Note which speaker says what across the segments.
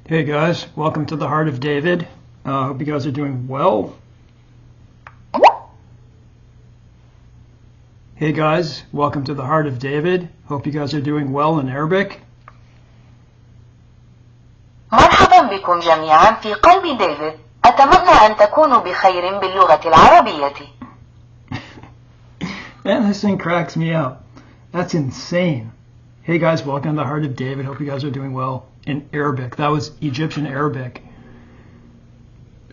Speaker 1: Hey guys, welcome to the Heart of David. Hope you guys are doing well. Hey guys, welcome to the Heart of David. Hope you guys are doing well in Arabic.
Speaker 2: مرحبا بكم جميعا في قلب ديفيد. أتمنى أن تكونوا بخير باللغة العربية.
Speaker 1: Man, this thing cracks me up. That's insane. Hey guys, welcome to the Heart of David. Hope you guys are doing well in Arabic. That was Egyptian Arabic.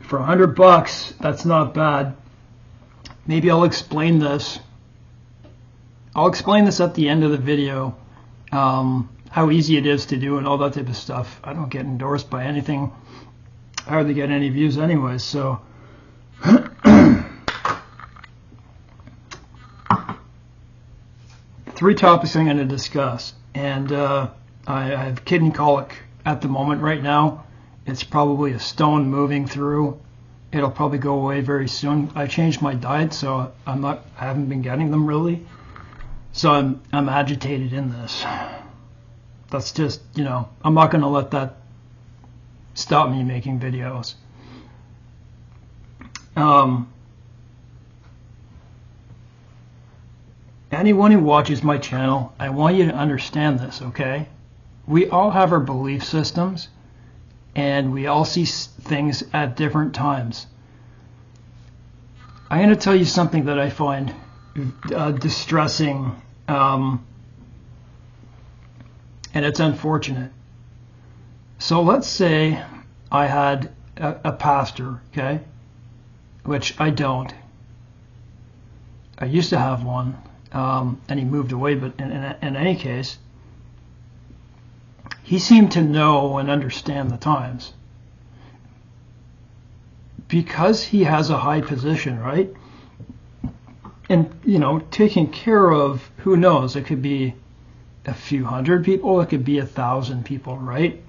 Speaker 1: For $100, that's not bad. Maybe I'll explain this. I'll explain this at the end of the video, how easy it is to do and all that type of stuff. I don't get endorsed by anything. I hardly get any views anyways, so. Three topics I'm going to discuss. And I have kidney colic at the moment right now. It's probably a stone moving through. It'll probably go away very soon. I changed my diet, so I haven't been getting them really. So I'm agitated in this. That's just, I'm not going to let that stop me making videos. Anyone who watches my channel, I want you to understand this, okay? We all have our belief systems, and we all see things at different times. I'm going to tell you something that I find distressing, and it's unfortunate. So let's say I had a pastor, okay, which I don't. I used to have one, and he moved away, but in any case, he seemed to know and understand the times. Because he has a high position, right? And, taking care of, who knows, it could be a few hundred people, it could be 1,000 people, right?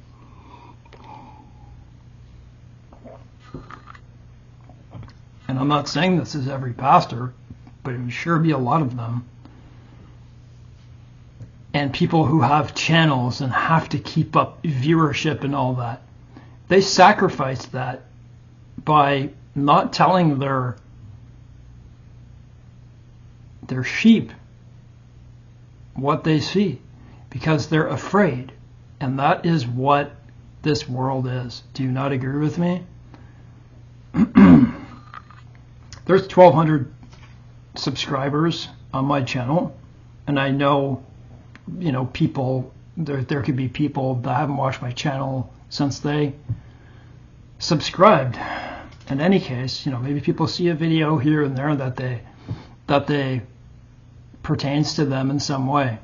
Speaker 1: And I'm not saying this is every pastor, but it would sure be a lot of them. And people who have channels and have to keep up viewership and all that, they sacrifice that by not telling their sheep what they see, because they're afraid. And that is what this world is. Do you not agree with me? There's 1,200 subscribers on my channel, and I know people, there could be people that haven't watched my channel since they subscribed. In any case, maybe people see a video here and there that they pertains to them in some way.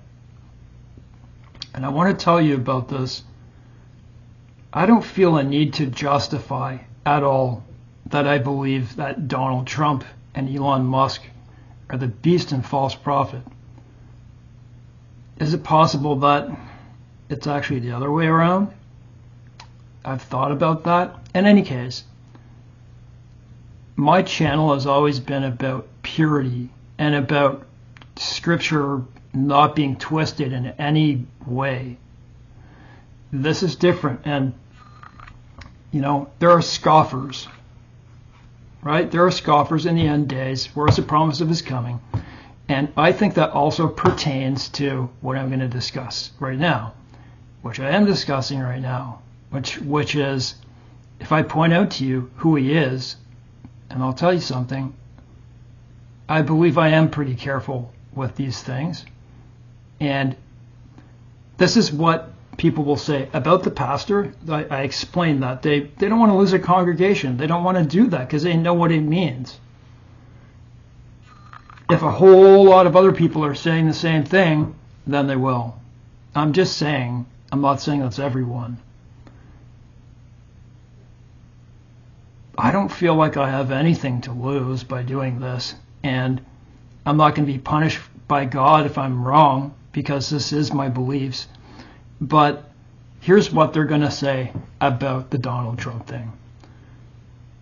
Speaker 1: And I want to tell you about this. I don't feel a need to justify at all that I believe that Donald Trump and Elon Musk are the beast and false prophet. Is it possible that it's actually the other way around? I've thought about that. In any case, my channel has always been about purity and about scripture not being twisted in any way. This is different, and there are scoffers, right? There are scoffers in the end days. Where's the promise of his coming? And I think that also pertains to what I'm going to discuss right now, which I am discussing right now, which is, if I point out to you who he is, and I'll tell you something, I believe I am pretty careful with these things. And this is what people will say about the pastor. I explained that. They don't want to lose a congregation. They don't want to do that because they know what it means. If a whole lot of other people are saying the same thing, then they will. I'm just saying, I'm not saying that's everyone. I don't feel like I have anything to lose by doing this, and I'm not going to be punished by God if I'm wrong, because this is my beliefs. But here's what they're going to say about the Donald Trump thing.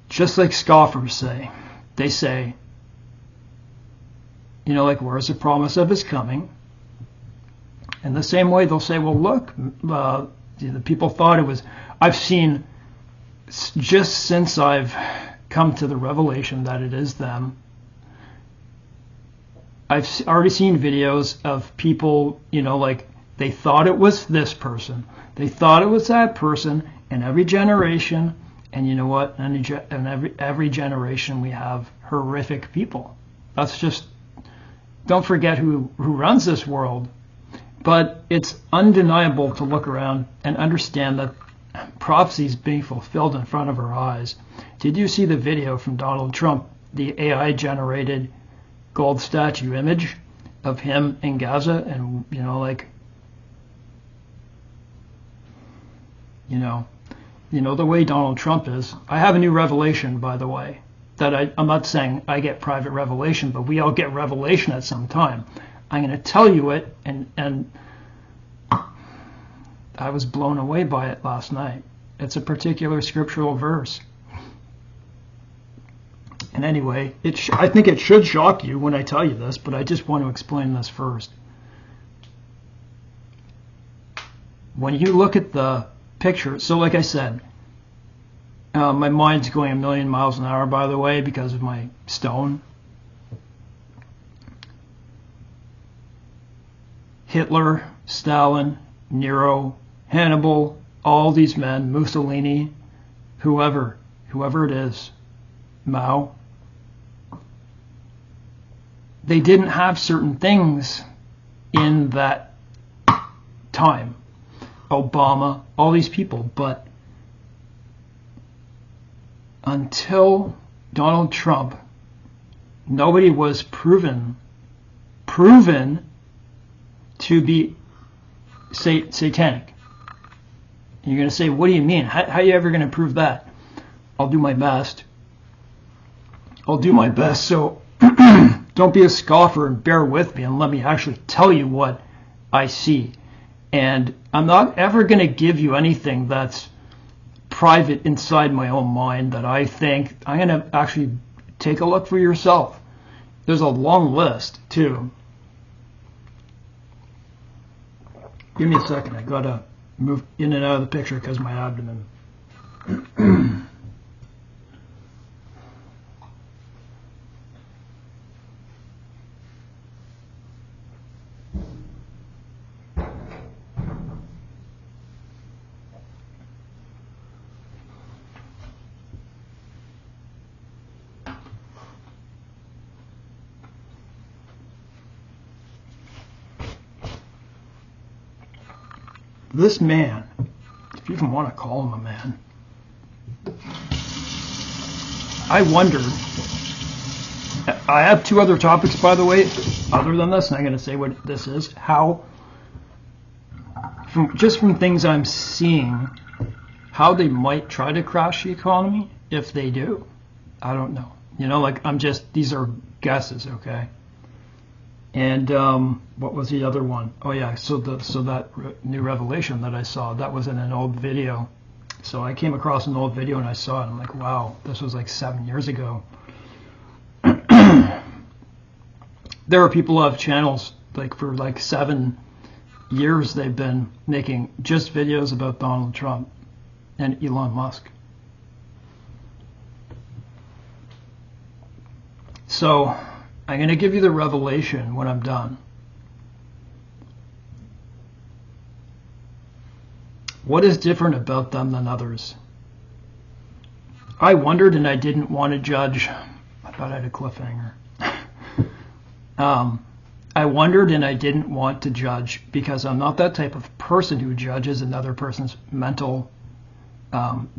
Speaker 1: Just like scoffers say. They say, where's the promise of his coming? In the same way, they'll say, well, look, The people thought it was. I've seen, just since I've come to the revelation that it is them, I've already seen videos of people, like they thought it was this person, they thought it was that person, in every generation. And you know what? In every generation we have horrific people. That's just, don't forget who runs this world. But it's undeniable to look around and understand that prophecy is being fulfilled in front of our eyes. Did you see the video from Donald Trump, the AI generated gold statue image of him in Gaza? And the way Donald Trump is. I have a new revelation, by the way, that I'm not saying I get private revelation, but we all get revelation at some time. I'm going to tell you it, and I was blown away by it last night. It's a particular scriptural verse. And anyway, I think it should shock you when I tell you this, but I just want to explain this first. When you look at the picture, so like I said, my mind's going a million miles an hour, by the way, because of my stone. Hitler, Stalin, Nero, Hannibal, all these men, Mussolini, whoever it is, Mao, they didn't have certain things in that time. Obama, all these people, but until Donald Trump, nobody was proven to be satanic. You're going to say, what do you mean? How are you ever going to prove that? I'll do my best. So don't be a scoffer and bear with me and let me actually tell you what I see. And I'm not ever going to give you anything that's private inside my own mind that I think. I'm going to actually take a look for yourself. There's a long list, too. Give me a second. I got to move in and out of the picture because of my abdomen. This man, if you even want to call him a man, I wondered. I have two other topics, by the way, other than this, and I'm going to say what this is. How, from things I'm seeing, how they might try to crash the economy. If they do, I don't know. These are guesses, okay? And what was the other one? Oh yeah, so that new revelation that I saw, that was in an old video. So I came across an old video and I saw it. I'm like, wow, this was like 7 years ago. There are people who have channels for 7 years. They've been making just videos about Donald Trump and Elon Musk. So I'm going to give you the revelation when I'm done. What is different about them than others? I wondered and I didn't want to judge. I thought I had a cliffhanger. I wondered and I didn't want to judge because I'm not that type of person who judges another person's mental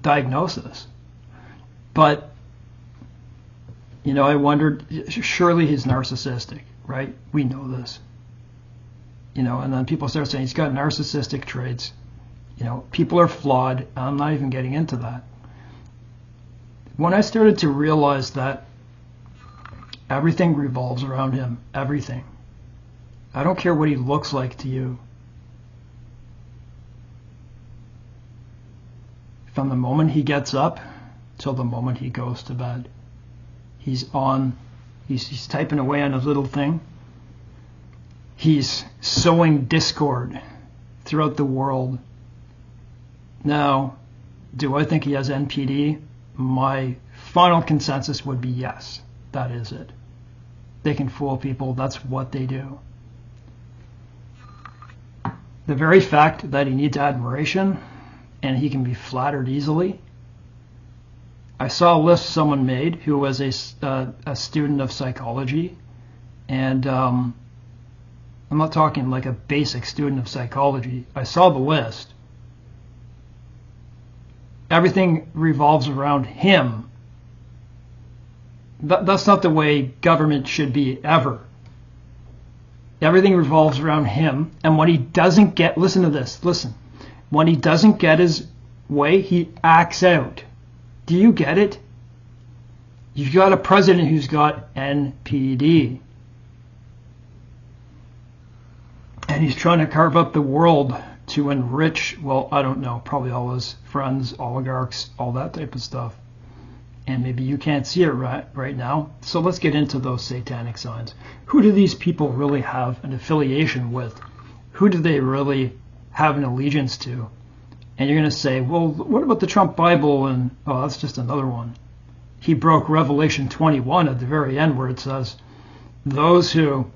Speaker 1: diagnosis. But I wondered, surely he's narcissistic, right? We know this. And then people start saying he's got narcissistic traits. People are flawed. I'm not even getting into that. When I started to realize that everything revolves around him, everything. I don't care what he looks like to you. From the moment he gets up till the moment he goes to bed. He's typing away on his little thing. He's sowing discord throughout the world. Now, do I think he has NPD? My final consensus would be yes. That is it. They can fool people. That's what they do. The very fact that he needs admiration and he can be flattered easily. I saw a list someone made who was a student of psychology, and I'm not talking like a basic student of psychology. I saw the list. Everything revolves around him. That's not the way government should be ever. Everything revolves around him, and when he doesn't get, listen to this, listen. When he doesn't get his way, he acts out. Do you get it? You've got a president who's got NPD. And he's trying to carve up the world to enrich, well, I don't know, probably all his friends, oligarchs, all that type of stuff. And maybe you can't see it right now. So let's get into those satanic signs. Who do these people really have an affiliation with? Who do they really have an allegiance to? And you're going to say, well, what about the Trump Bible? And, oh, that's just another one. He broke Revelation 21 at the very end where it says, those who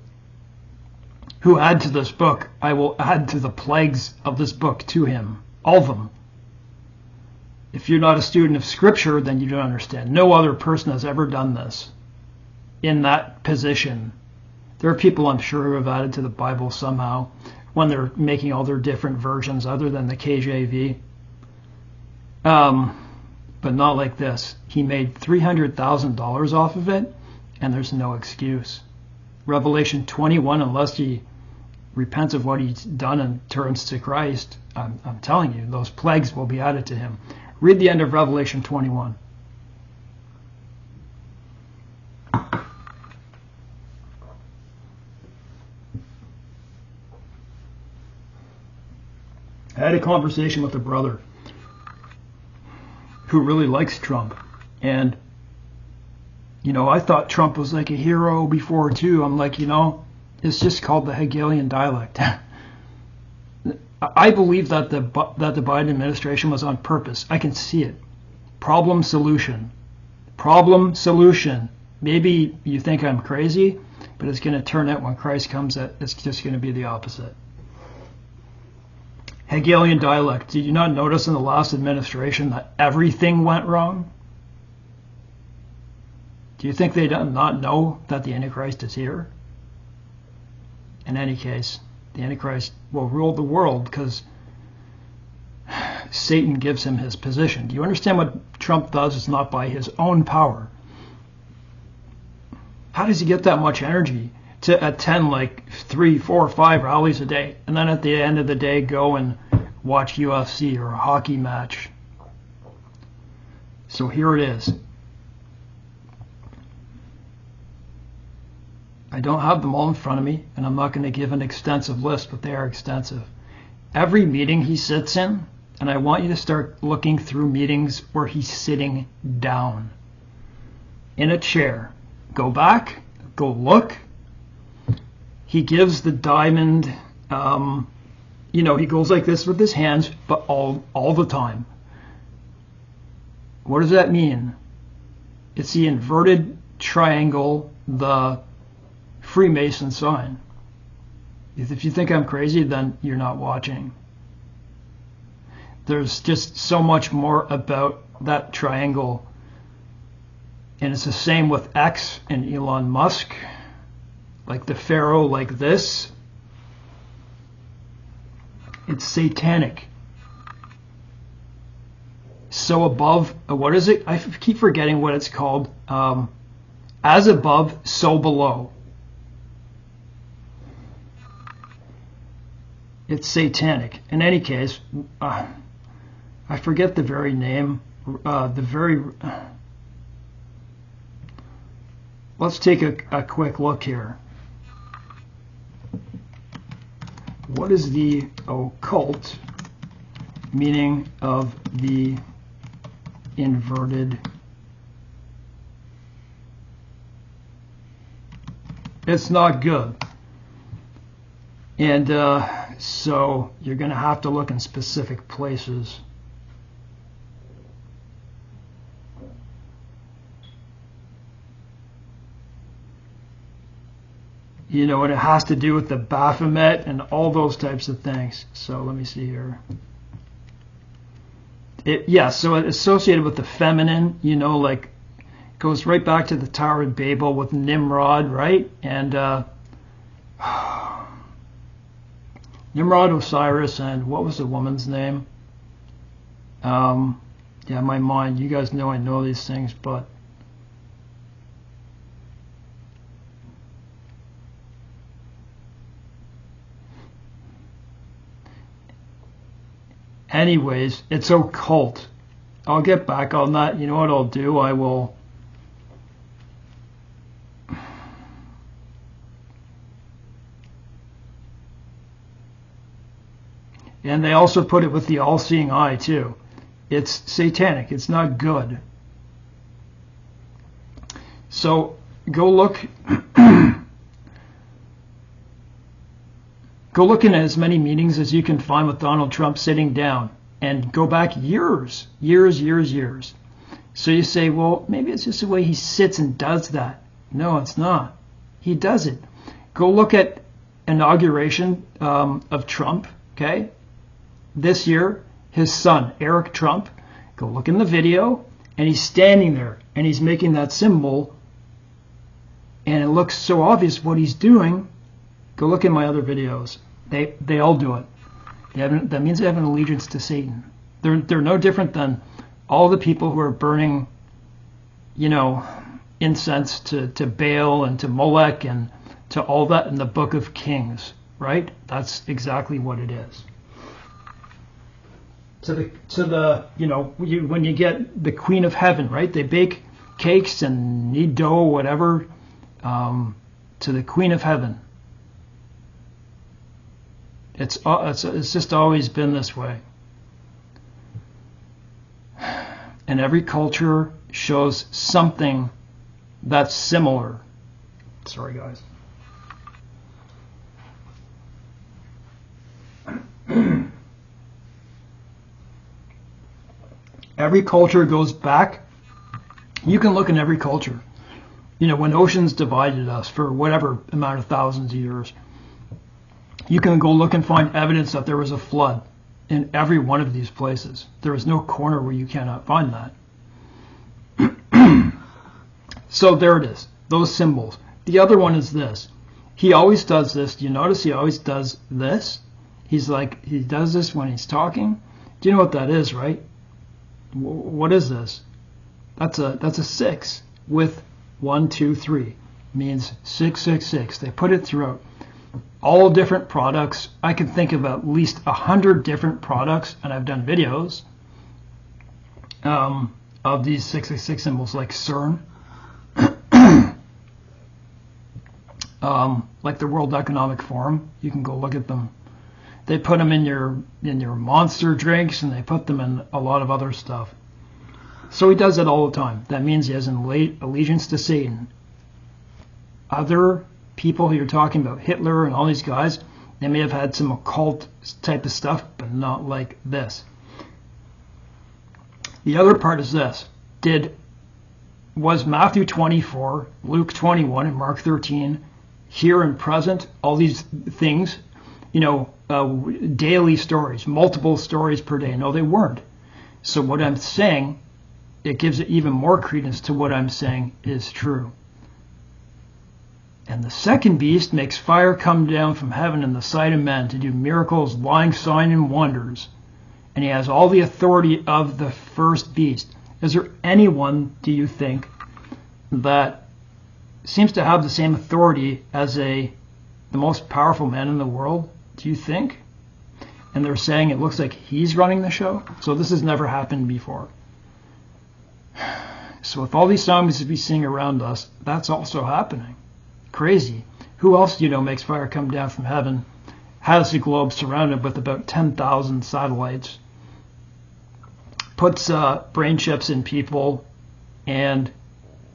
Speaker 1: add to this book, I will add to the plagues of this book to him. All of them. If you're not a student of Scripture, then you don't understand. No other person has ever done this in that position. There are people, I'm sure, who have added to the Bible somehow when they're making all their different versions other than the KJV. But not like this. He made $300,000 off of it, and there's no excuse. Revelation 21, unless he repents of what he's done and turns to Christ, I'm telling you, those plagues will be added to him. Read the end of Revelation 21. I had a conversation with a brother who really likes Trump. And, you know, I thought Trump was like a hero before too. I'm like, you know, it's just called the Hegelian dialect. I believe that the Biden administration was on purpose. I can see it. Problem, solution. Problem, solution. Maybe you think I'm crazy, but it's going to turn out when Christ comes that it's just going to be the opposite. Hegelian dialect. Did you not notice in the last administration that everything went wrong? Do you think they do not know that the Antichrist is here? In any case, the Antichrist will rule the world because Satan gives him his position. Do you understand what Trump does? It's not by his own power. How does he get that much energy to attend like 3, 4, 5 rallies a day and then at the end of the day go and watch UFC or a hockey match? So here it is. I don't have them all in front of me, and I'm not going to give an extensive list, but they are extensive. Every meeting he sits in, and I want you to start looking through meetings where he's sitting down in a chair. Go back, go look. He gives the diamond, you know, he goes like this with his hands, but all the time. What does that mean? It's the inverted triangle, the Freemason sign. If you think I'm crazy, then you're not watching. There's just so much more about that triangle. And it's the same with X and Elon Musk. Like the Pharaoh, like this. It's satanic. So above, what is it? I keep forgetting what it's called. As above, so below. It's satanic. In any case, I forget the very name. Let's take a quick look here. What is the occult meaning of the inverted? It's not good. And so you're going to have to look in specific places. You know, and it has to do with the Baphomet and all those types of things. So let me see here. So it's associated with the feminine, you know, like goes right back to the Tower of Babel with Nimrod, right? And Nimrod, Osiris, and what was the woman's name? Yeah, my mind. You guys know I know these things, but anyways, it's occult. I'll get back on that. You know what I'll do? I will. And they also put it with the all-seeing eye too. It's satanic. It's not good. So go look. Go look in as many meetings as you can find with Donald Trump sitting down, and go back years. So you say, well, maybe it's just the way he sits and does that. No, it's not. He does it. Go look at inauguration of Trump, okay? This year, his son, Eric Trump, go look in the video, and he's standing there, and he's making that symbol, and it looks so obvious what he's doing. Go look in my other videos. They all do it. That means they have an allegiance to Satan. They're no different than all the people who are burning, you know, incense to Baal and to Molech and to all that in the Book of Kings, right? That's exactly what it is. To the you know, when you get the Queen of Heaven, right? They bake cakes and knead dough, whatever, to the Queen of Heaven. It's just always been this way. And every culture shows something that's similar. Sorry, guys. Every culture goes back. You can look in every culture. You know, when oceans divided us for whatever amount of thousands of years, you can go look and find evidence that there was a flood in every one of these places. There is no corner where you cannot find that. So there it is, those symbols. The other one is this. He always does this. Do you notice he always does this? He's like, he does this when he's talking. Do you know what that is, right? What is this? That's a 6 with 1, 2, 3. Means 666. They put it throughout all different products. I can think of at least 100 different products, and I've done videos of these 666 symbols, like CERN, like the World Economic Forum. You can go look at them. They put them in your Monster drinks, and they put them in a lot of other stuff. So he does it all the time. That means he has an allegiance to Satan. Other people who you're talking about, Hitler and all these guys, they may have had some occult type of stuff, but not like this. The other part is this. Was Matthew 24, Luke 21, and Mark 13 here and present, all these things, you know, daily stories, multiple stories per day? No, they weren't. So what I'm saying, it gives it even more credence to what I'm saying is true. And the second beast makes fire come down from heaven in the sight of men to do miracles, lying signs, and wonders. And he has all the authority of the first beast. Is there anyone, do you think, that seems to have the same authority as the most powerful man in the world? Do you think? And they're saying it looks like he's running the show? So this has never happened before. So with all these zombies we seeing around us, that's also happening. Crazy. Who else do you know makes fire come down from heaven, has the globe surrounded with about 10,000 satellites, puts brain chips in people, and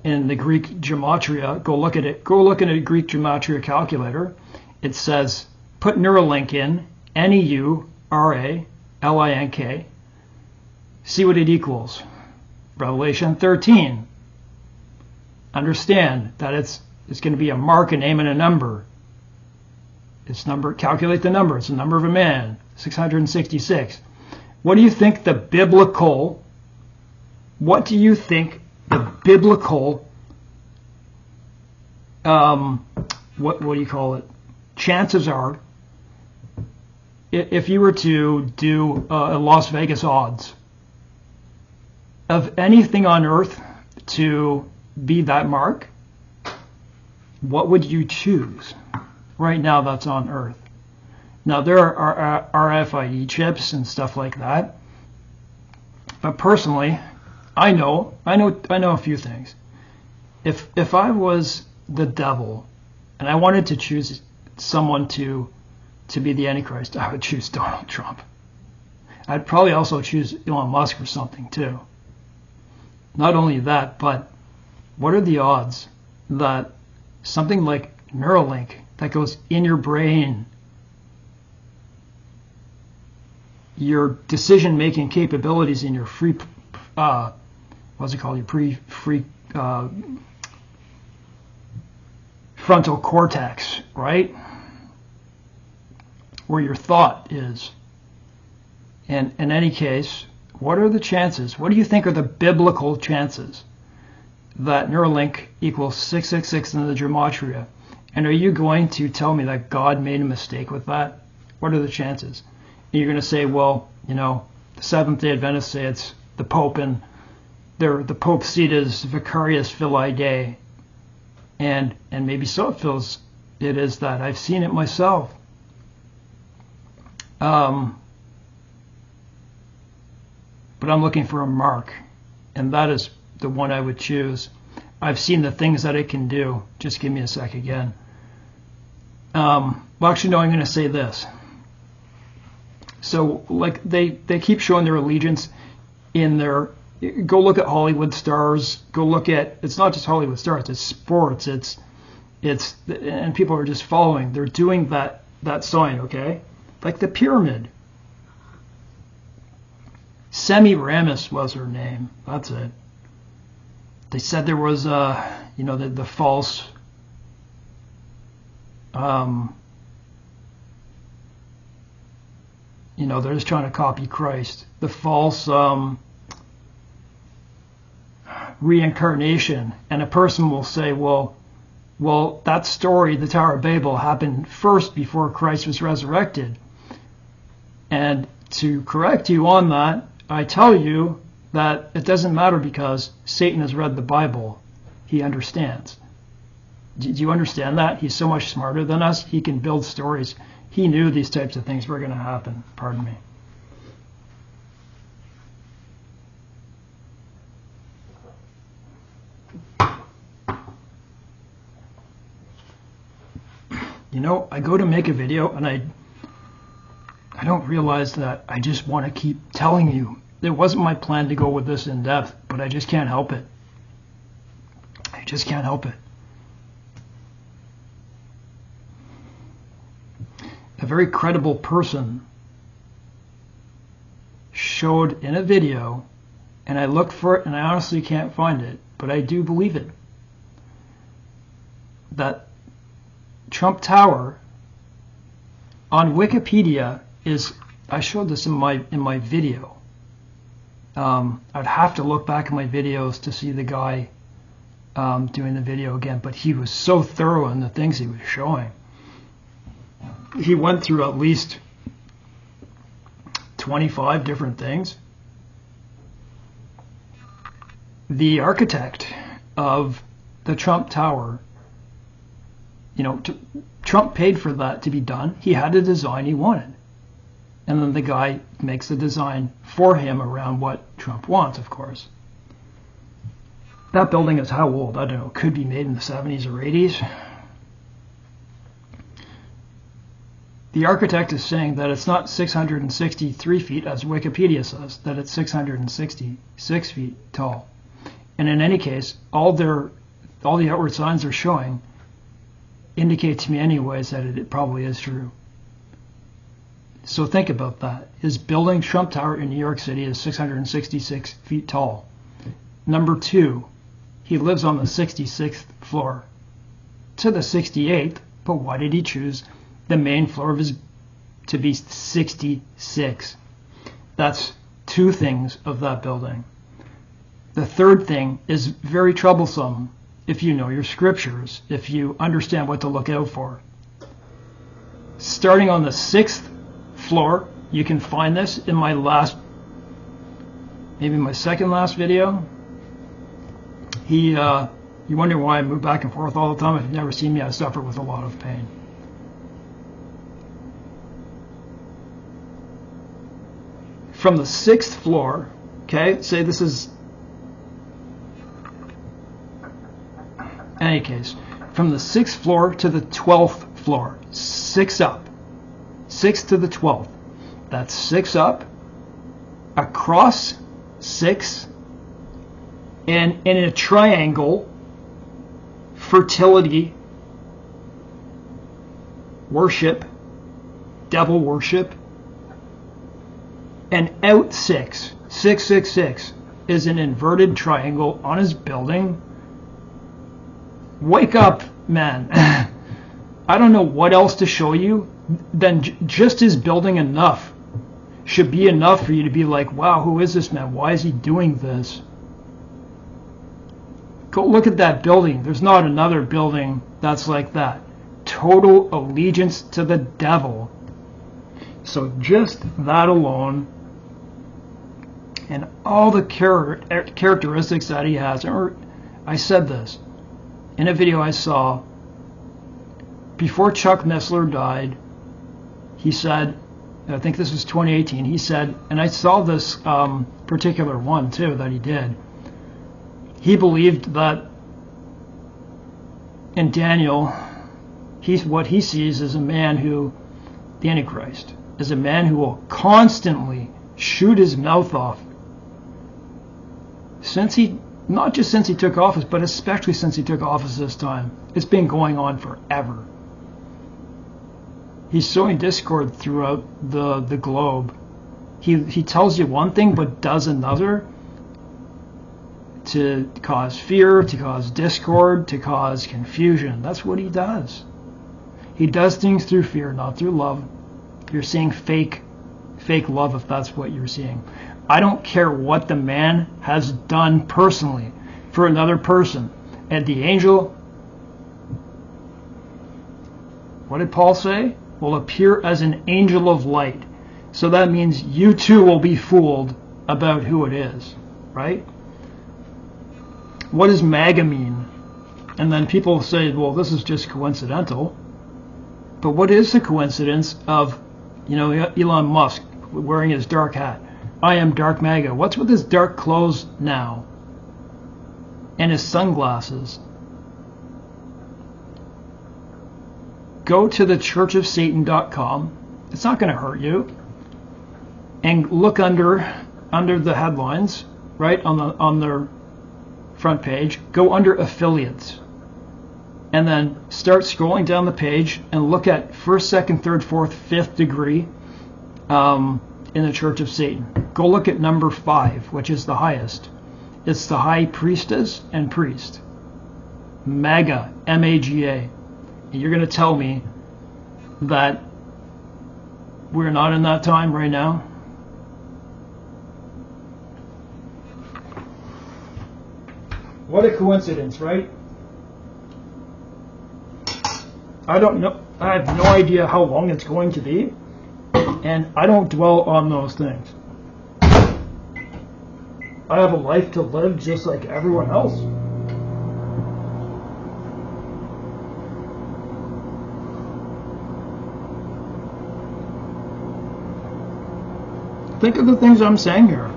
Speaker 1: in the Greek gematria, go look at it. Go look at a Greek gematria calculator. It says, put Neuralink in, Neuralink, see what it equals. Revelation 13. Understand that it's going to be a mark, a name, and a number. It's number, calculate the number. It's the number of a man, 666. What do you think the biblical, what do you think the biblical, what do you call it, chances are if you were to do a Las Vegas odds of anything on earth to be that mark? What would you choose right now that's on earth? Now there are RFID chips and stuff like that, but personally, I know a few things. If I was the devil and I wanted to choose someone to be the Antichrist, I would choose Donald Trump. I'd probably also choose Elon Musk or something too. Not only that, but what are the odds that something like Neuralink that goes in your brain, your decision-making capabilities in your what's it called, your frontal cortex, right? Where your thought is. And in any case, what are the chances? What do you think are the biblical chances that Neuralink equals 666 in the gematria? And are you going to tell me that God made a mistake with that? What are the chances? And you're going to say, well, you know, the Seventh-day Adventists say it's the Pope, and the Pope's seat is Vicarius Filii Dei. And maybe so it is that. I've seen it myself. But I'm looking for a mark, and that is the one I would choose. I've seen the things that it can do. Just give me a sec again. Well, actually, no, I'm going to say this. So, like, they keep showing their allegiance in their... Go look at Hollywood stars. Go look at... It's not just Hollywood stars. It's sports. It's and people are just following. They're doing that sign, okay? Like the pyramid. Semiramis was her name. That's it. They said there was, you know, the false, you know, they're just trying to copy Christ. The false reincarnation. And a person will say, well, that story, the Tower of Babel, happened first before Christ was resurrected. And to correct you on that, I tell you that it doesn't matter because Satan has read the Bible. He understands. Do you understand that? He's so much smarter than us. He can build stories. He knew these types of things were going to happen. Pardon me. You know, I go to make a video and I don't realize that I just want to keep telling you. It wasn't my plan to go with this in depth, but I just can't help it. I just can't help it. A very credible person showed in a video, and I looked for it and I honestly can't find it, but I do believe it, that Trump Tower on Wikipedia is, I showed this in my video. I'd have to look back at my videos to see the guy doing the video again, but he was so thorough in the things he was showing. He went through at least 25 different things. The architect of the Trump Tower, you know, Trump paid for that to be done. He had a design he wanted. And then the guy makes the design for him around what Trump wants, of course. That building is how old? I don't know. Could be made in the 70s or 80s. The architect is saying that it's not 663 feet, as Wikipedia says, that it's 666 feet tall. And in any case, all the outward signs they're showing indicate to me anyways that it probably is true. So think about that. His building, Trump Tower in New York City, is 666 feet tall. Number two, he lives on the 66th floor to the 68th, but why did he choose the main floor to be 66. That's two things of that building. The third thing is very troublesome if you know your scriptures, if you understand what to look out for. Starting on the 6th floor, you can find this in my maybe my second last video. You wonder why I move back and forth all the time. If you've never seen me, I suffer with a lot of pain. From the 6th floor, okay, say this is, in any case, from the 6th floor to the 12th floor, 6 up, 6 to the 12th, that's 6 up, across 6, and in a triangle, fertility, worship, devil worship, and out 6, 666 is an inverted triangle on his building. Wake up, man. I don't know what else to show you. Then just his building enough should be enough for you to be like, wow, who is this man? Why is he doing this? Go look at that building. There's not another building that's like that. Total allegiance to the devil. So just that alone, and all the characteristics that he has. I said this in a video I saw before Chuck Missler died. He said, I think this was 2018, he said, and I saw this particular one too that he did. He believed that in Daniel, what he sees is a man who, the Antichrist, is a man who will constantly shoot his mouth off. Not just since he took office, but especially since he took office this time. It's been going on forever. He's sowing discord throughout the globe. He tells you one thing but does another, to cause fear, to cause discord, to cause confusion. That's what he does. He does things through fear, not through love. You're seeing fake love if that's what you're seeing. I don't care what the man has done personally for another person. And the angel, what did Paul say? Will appear as an angel of light. So that means you too will be fooled about who it is, right? What does Maga mean? And then people say, well, this is just coincidental. But what is the coincidence of, Elon Musk wearing his dark hat? I am Dark Maga. What's with his dark clothes now? And his sunglasses? Go to the churchofsatan.com. It's not going to hurt you. And look under the headlines, right, on their front page. Go under affiliates. And then start scrolling down the page and look at 1st, 2nd, 3rd, 4th, 5th degree in the Church of Satan. Go look at number 5, which is the highest. It's the high priestess and priest. Maga, M-A-G-A. And you're going to tell me that we're not in that time right now? What a coincidence, right? I don't know. I have no idea how long it's going to be, and I don't dwell on those things. I have a life to live just like everyone else. Think of the things I'm saying here.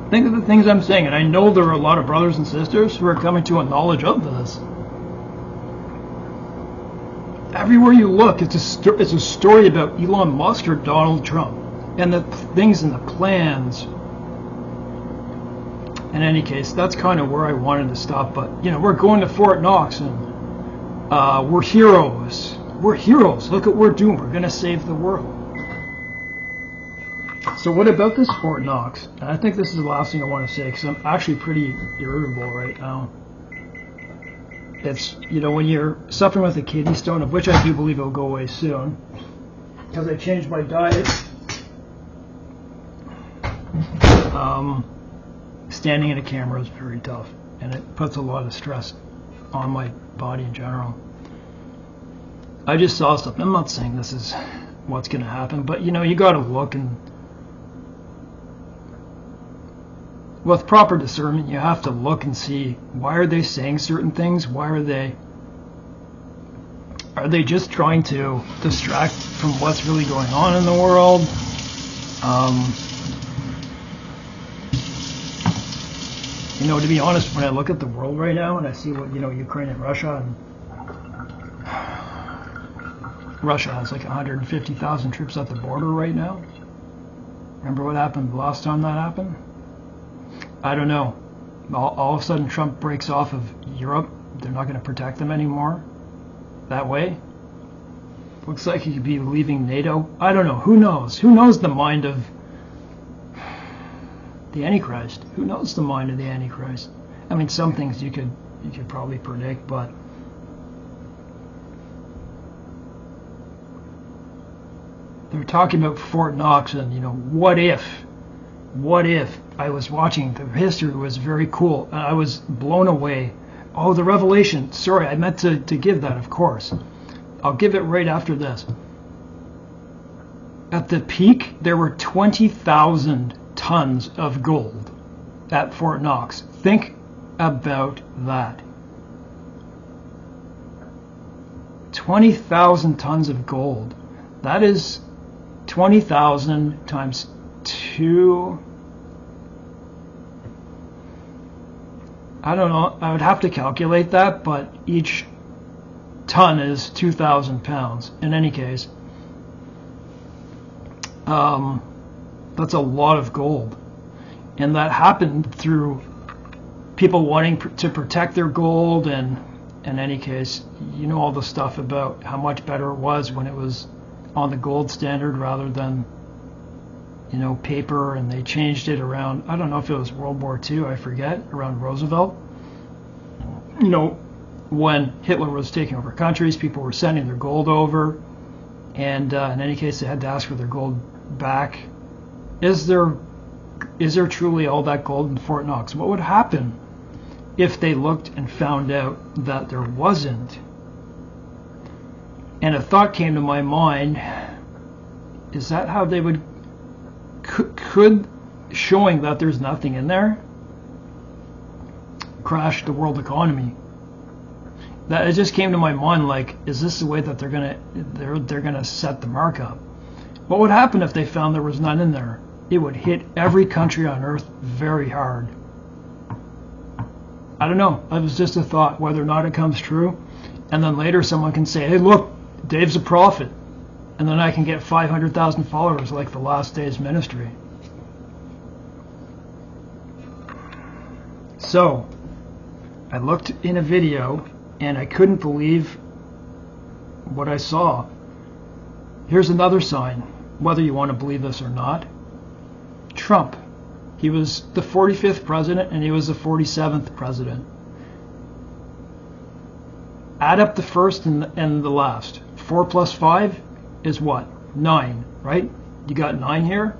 Speaker 1: Think of the things I'm saying, and I know there are a lot of brothers and sisters who are coming to a knowledge of this. Everywhere you look, it's a story about Elon Musk or Donald Trump, and the things and the plans. In any case, that's kind of where I wanted to stop. But we're going to Fort Knox, and we're heroes. We're heroes. Look what we're doing. We're going to save the world. So what about this Fort Knox? And I think this is the last thing I want to say, because I'm actually pretty irritable right now. it's, when you're suffering with a kidney stone, of which I do believe it will go away soon, because I changed my diet, standing in a camera is very tough, and it puts a lot of stress on my body in general. I just saw stuff. I'm not saying this is what's going to happen, but you got to look, and with proper discernment, you have to look and see, why are they saying certain things? Why are they just trying to distract from what's really going on in the world? To be honest, when I look at the world right now and I see what, Ukraine and Russia has like 150,000 troops at the border right now. Remember what happened the last time that happened? I don't know. All of a sudden Trump breaks off of Europe. They're not going to protect them anymore that way. Looks like he could be leaving NATO. I don't know. Who knows? Who knows the mind of the Antichrist? Who knows the mind of the Antichrist? I mean, some things you could probably predict, but they're talking about Fort Knox, and what if I was watching, the history was very cool, and I was blown away. Oh, the revelation. Sorry, I meant to give that, of course. I'll give it right after this. At the peak, there were 20,000 tons of gold at Fort Knox. Think about that. 20,000 tons of gold. That is 20,000 times 2. I don't know. I would have to calculate that, but each ton is 2,000 pounds. In any case, that's a lot of gold. And that happened through people wanting to protect their gold, and in any case, all the stuff about how much better it was when it was on the gold standard rather than paper, and they changed it around, I don't know if it was World War II, I forget, around Roosevelt. When Hitler was taking over countries, people were sending their gold over, and in any case, they had to ask for their gold back. Is there truly all that gold in Fort Knox? What would happen if they looked and found out that there wasn't? And a thought came to my mind, is that how they would, could showing that there's nothing in there crash the world economy? That it just came to my mind, like, is this the way that they're gonna set the markup? What would happen if they found there was none in there? It would hit every country on earth very hard. I don't know. It was just a thought, whether or not it comes true. And then later someone can say, hey, look, Dave's a prophet. And then I can get 500,000 followers like the last day's ministry. So, I looked in a video and I couldn't believe what I saw. Here's another sign, whether you want to believe this or not. Trump. He was the 45th president and he was the 47th president. Add up the first and the last. 4 plus 5 is what? 9, right? You got 9 here.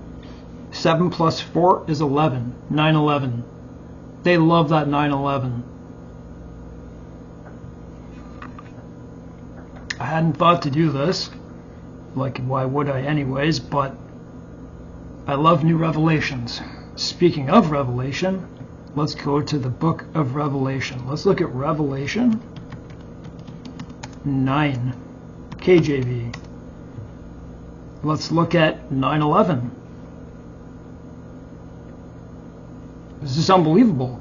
Speaker 1: 7 plus 4 is 11. 9/11. They love that 9/11. I hadn't thought to do this. Like, why would I anyways? But I love new revelations. Speaking of Revelation, let's go to the book of Revelation. Let's look at Revelation 9, KJV. Let's look at 9/11. This is unbelievable.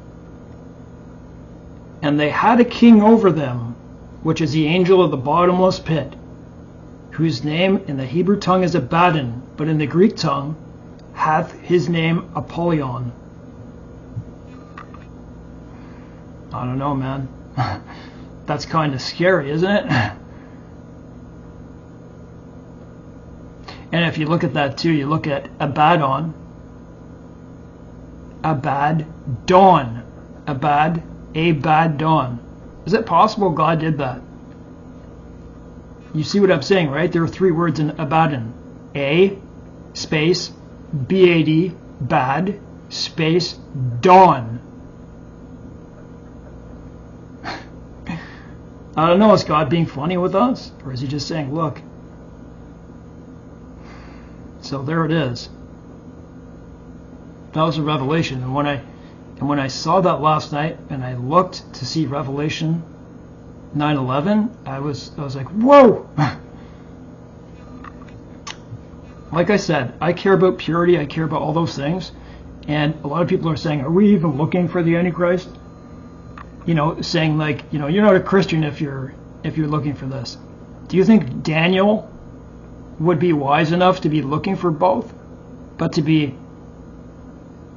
Speaker 1: And they had a king over them, which is the angel of the bottomless pit, whose name in the Hebrew tongue is Abaddon, but in the Greek tongue hath his name Apollyon. I don't know, man. That's kind of scary, isn't it? And if you look at that too, you look at Abaddon, Abaddon, Abaddon. Is it possible God did that? You see what I'm saying, right? There are 3 words in Abaddon. A, space, B-A-D, bad, space, dawn. I don't know, is God being funny with us? Or is he just saying, look? So there it is. That was a revelation. And when I saw that last night and I looked to see Revelation 9/11, I was like, whoa! Like I said, I care about purity, I care about all those things. And a lot of people are saying, are we even looking for the Antichrist? You know, saying like, you know, you're not a Christian if you're looking for this. Do you think Daniel would be wise enough to be looking for both, but to be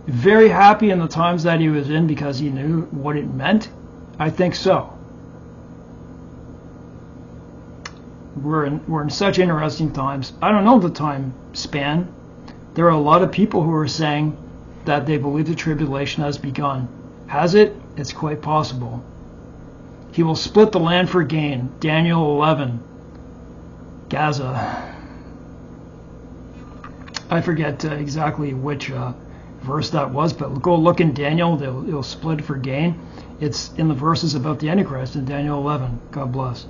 Speaker 1: very happy in the times that he was in because he knew what it meant? I think so. We're in such interesting times. I don't know the time span. There are a lot of people who are saying that they believe the tribulation has begun. Has it? It's quite possible. He will split the land for gain. Daniel 11. Gaza. I forget exactly which verse that was, but go look in Daniel. It'll split for gain. It's in the verses about the Antichrist in Daniel 11. God bless.